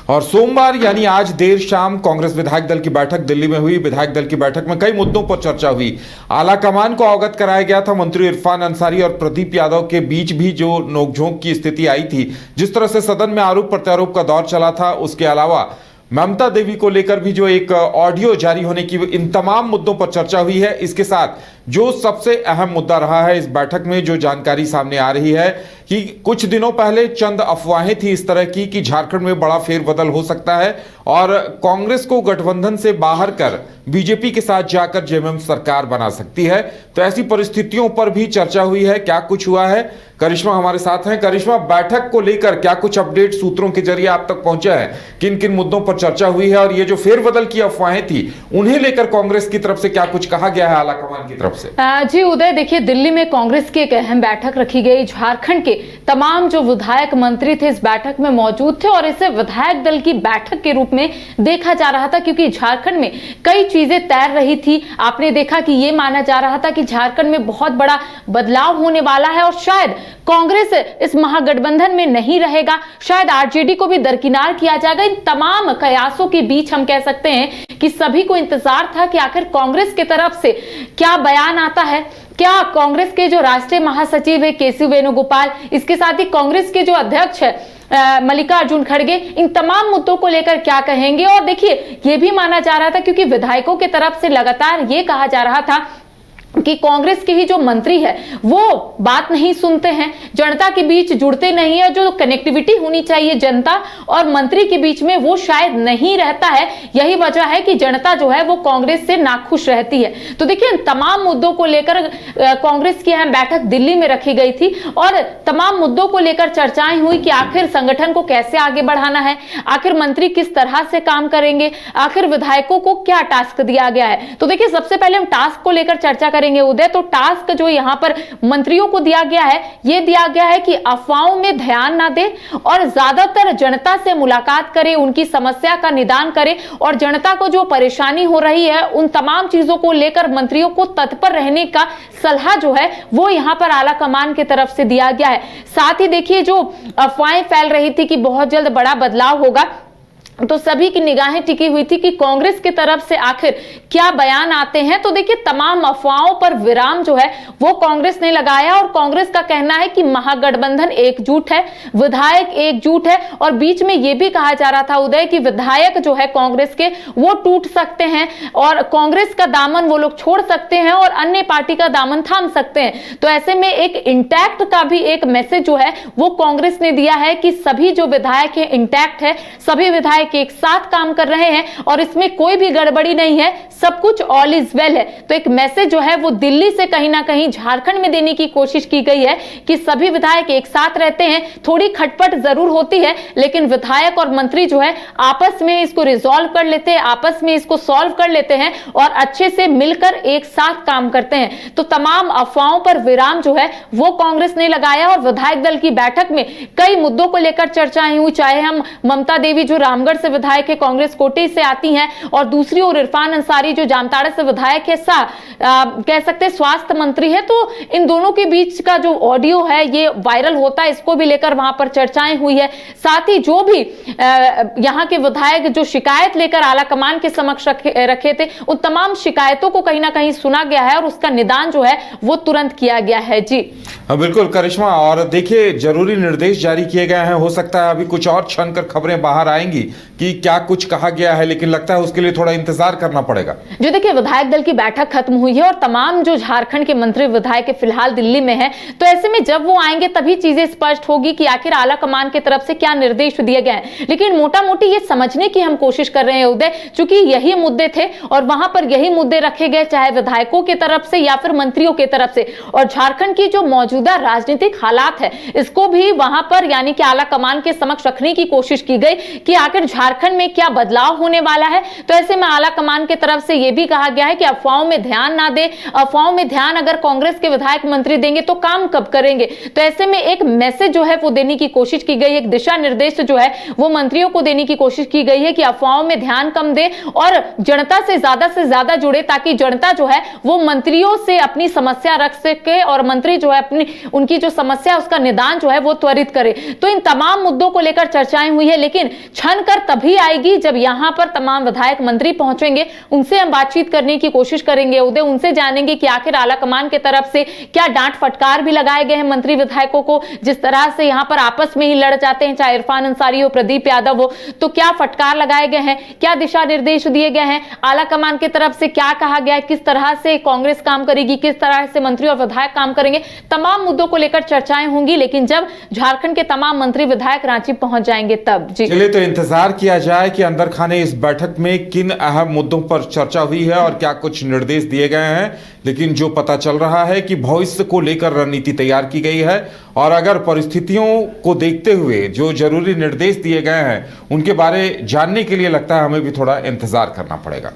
और सोमवार यानी आज देर शाम कांग्रेस विधायक दल की बैठक दिल्ली में हुई। विधायक दल की बैठक में कई मुद्दों पर चर्चा हुई। आला कमान को अवगत कराया गया था। मंत्री इरफान अंसारी और प्रदीप यादव के बीच भी जो नोकझोंक की स्थिति आई थी, जिस तरह से सदन में आरोप प्रत्यारोप का दौर चला था, उसके अलावा ममता देवी को लेकर भी जो एक ऑडियो जारी होने की, इन तमाम मुद्दों पर चर्चा हुई है। इसके साथ जो सबसे अहम मुद्दा रहा है इस बैठक में, जो जानकारी सामने आ रही है कि कुछ दिनों पहले चंद अफवाहें थी इस तरह की कि झारखंड में बड़ा फेरबदल हो सकता है और कांग्रेस को गठबंधन से बाहर कर बीजेपी के साथ जाकर जेएमएम सरकार बना सकती है। तो ऐसी परिस्थितियों पर भी चर्चा हुई है। क्या कुछ हुआ है, करिश्मा हमारे साथ हैं। करिश्मा, बैठक को लेकर क्या कुछ अपडेट सूत्रों के जरिए आप तक पहुंचा है? किन किन मुद्दों पर चर्चा हुई है और ये जो फेरबदल की अफवाहें थी उन्हें लेकर कांग्रेस की तरफ से क्या कुछ कहा गया है आलाकमान की तरफ से? जी उदय, देखिए दिल्ली में कांग्रेस की एक अहम बैठक रखी गई। झारखंड के तमाम जो विधायक मंत्री थे इस बैठक में मौजूद थे और इसे विधायक दल की बैठक के रूप में देखा जा रहा था, क्योंकि झारखंड में कई चीजें तैर रही थी। आपने देखा कि ये माना जा रहा था कि झारखंड में बहुत बड़ा बदलाव होने वाला है और शायद कांग्रेस इस महागठबंधन में नहीं रहेगा, शायद आरजेडी को भी दरकिनार किया जाएगा। इन तमाम कयासों के बीच हम कह सकते हैं कि सभी को इंतजार था कि आखिर कांग्रेस की तरफ से क्या बयान आता है। क्या कांग्रेस के जो राष्ट्रीय महासचिव है केसी वेणुगोपाल, इसके साथ ही कांग्रेस के जो अध्यक्ष है मल्लिकार्जुन खड़गे, इन तमाम मुद्दों को लेकर क्या कहेंगे। और देखिए ये भी माना जा रहा था, क्योंकि विधायकों की तरफ से लगातार ये कहा जा रहा था कि कांग्रेस के ही जो मंत्री है वो बात नहीं सुनते हैं, जनता के बीच जुड़ते नहीं है, जो कनेक्टिविटी होनी चाहिए जनता और मंत्री के बीच में वो शायद नहीं रहता है। यही वजह है कि जनता जो है वो कांग्रेस से नाखुश रहती है। तो देखिए इन तमाम मुद्दों को लेकर कांग्रेस की अहम बैठक दिल्ली में रखी गई थी और तमाम मुद्दों को लेकर चर्चाएं हुई कि आखिर संगठन को कैसे आगे बढ़ाना है, आखिर मंत्री किस तरह से काम करेंगे, आखिर विधायकों को क्या टास्क दिया गया है। तो देखिए सबसे पहले हम टास्क को लेकर चर्चा करेंगे उदय। तो टास्क जो यहाँ पर मंत्रियों को दिया गया है, ये दिया गया है कि अफवाहों में ध्यान ना दे और ज्यादातर जनता से मुलाकात करे, उनकी समस्या का निदान करे और जनता को जो परेशानी हो रही है उन तमाम चीजों को लेकर मंत्रियों को तत्पर रहने का सलाह जो है वो यहाँ पर आला कमान की तरफ से दिया गया है। साथ ही देखिए जो अफवाहें फैल रही थी कि बहुत जल्द बड़ा बदलाव होगा, तो सभी की निगाहें टिकी हुई थी कि कांग्रेस की तरफ से आखिर क्या बयान आते हैं। तो देखिए तमाम अफवाहों पर विराम जो है वो कांग्रेस ने लगाया और कांग्रेस का कहना है कि महागठबंधन एकजुट है, विधायक एकजुट है और बीच में यह भी कहा जा रहा था उदय कि विधायक जो है कांग्रेस के वो टूट सकते हैं और कांग्रेस का दामन वो लोग छोड़ सकते हैं और अन्य पार्टी का दामन थाम सकते हैं। तो ऐसे में एक इंटैक्ट का भी एक मैसेज जो है वो कांग्रेस ने दिया है कि सभी जो विधायक है इंटैक्ट है, सभी विधायक एक साथ काम कर रहे हैं और इसमें कोई भी गड़बड़ी नहीं है, सब कुछ ऑल इज वेल है। तो एक मैसेज जो है वो दिल्ली से कहीं ना कहीं झारखंड में देने की कोशिश की गई है कि सभी विधायक एक साथ रहते हैं। थोड़ी खटपट जरूर होती है लेकिन विधायक और मंत्री जो है आपस में इसको रिजॉल्व कर लेते हैं, आपस में इसको सॉल्व कर लेते हैं और अच्छे से मिलकर एक साथ काम करते हैं। तो तमाम अफवाहों पर विराम जो है वो कांग्रेस ने लगाया और विधायक दल की बैठक में कई मुद्दों को लेकर चर्चाएं हुई। चाहे हम ममता देवी जो रामगढ़ से विधायक है, कांग्रेस कोटे से आती हैं और दूसरी ओर इरफान अंसारी जो जामताड़ा से विधायक है, कह सकते हैं स्वास्थ्य मंत्री है। तो इन दोनों के बीच का जो ऑडियो है ये वायरल होता है, इसको भी लेकर वहां पर चर्चाएं हुई है। साथ ही जो भी यहां के विधायक जो शिकायत लेकर आला कमान के समक्ष रखे थे उन तमाम शिकायतों को कहीं ना कहीं सुना गया है और उसका निदान जो है वो तुरंत किया गया है। जी बिल्कुल करिश्मा, और देखिए जरूरी निर्देश जारी किए गए हैं। हो सकता है अभी कुछ और छनकर खबरें बाहर आएंगी कि क्या कुछ कहा गया है, लेकिन लगता है उसके लिए थोड़ा इंतजार करना पड़ेगा। जो देखिए विधायक दल की बैठक खत्म हुई है और तमाम जो झारखंड के मंत्री विधायक फिलहाल दिल्ली में हैं, तो ऐसे में जब वो आएंगे तभी चीजें स्पष्ट होगी कि आखिर आला कमान की तरफ से क्या निर्देश दिए गए हैं। लेकिन मोटा मोटी ये समझने की हम कोशिश कर रहे हैं उदय, चूंकि यही मुद्दे थे और वहां पर यही मुद्दे रखे गए, चाहे विधायकों की तरफ से या फिर मंत्रियों की तरफ से। और झारखंड की जो मौजूदा राजनीतिक हालात है इसको भी वहां पर यानी कि आला कमान के समक्ष रखने की कोशिश की गई कि आखिर झारखंड में क्या बदलाव होने वाला है। तो ऐसे में आला कमान की तरफ से यह भी कहा गया है कि अफवाहों में ध्यान ना दे, अफवाहों में ध्यान अगर कांग्रेस के विधायक मंत्री देंगे तो काम कब करेंगे। तो ऐसे में एक मैसेज जो है वो देने की कोशिश की गई, एक दिशा निर्देश जो है वो मंत्रियों को देने की कोशिश की गई है कि अफवाहों में ध्यान कम दे और जनता से ज्यादा जुड़े, ताकि जनता जो है वो मंत्रियों से अपनी समस्या रख सके और मंत्री जो है अपनी उनकी जो समस्या उसका निदान जो है वो त्वरित करे। तो इन तमाम मुद्दों को लेकर चर्चाएं हुई है, लेकिन छन कर तभी आएगी जब यहाँ पर तमाम विधायक मंत्री पहुंचेंगे, उनसे हम बातचीत करने की कोशिश करेंगे, उनसे जानेंगे कि आखिर आलाकमान की तरफ से क्या डांट फटकार भी लगाए गए हैं मंत्री विधायकों को। जिस तरह से यहाँ पर आपस में ही लड़ जाते हैं, चाहे इरफान अंसारी हो, प्रदीप यादव हो, तो क्या फटकार लगाए गए हैं, क्या दिशा निर्देश दिए गए हैं, आलाकमान की तरफ से क्या कहा गया है, किस तरह से कांग्रेस काम करेगी, किस तरह से मंत्री और विधायक काम करेंगे, तमाम मुद्दों को लेकर चर्चाएं होंगी। लेकिन जब झारखंड के तमाम मंत्री विधायक रांची पहुंच जाएंगे तब। जी चलिए, तो इंतजार किया जाए कि अंदर खाने इस बैठक में किन अहम मुद्दों पर चर्चा हुई है और क्या कुछ निर्देश दिए गए हैं। लेकिन जो पता चल रहा है कि भविष्य को लेकर रणनीति तैयार की गई है और अगर परिस्थितियों को देखते हुए जो जरूरी निर्देश दिए गए हैं उनके बारे जानने के लिए लगता है हमें भी थोड़ा इंतजार करना पड़ेगा।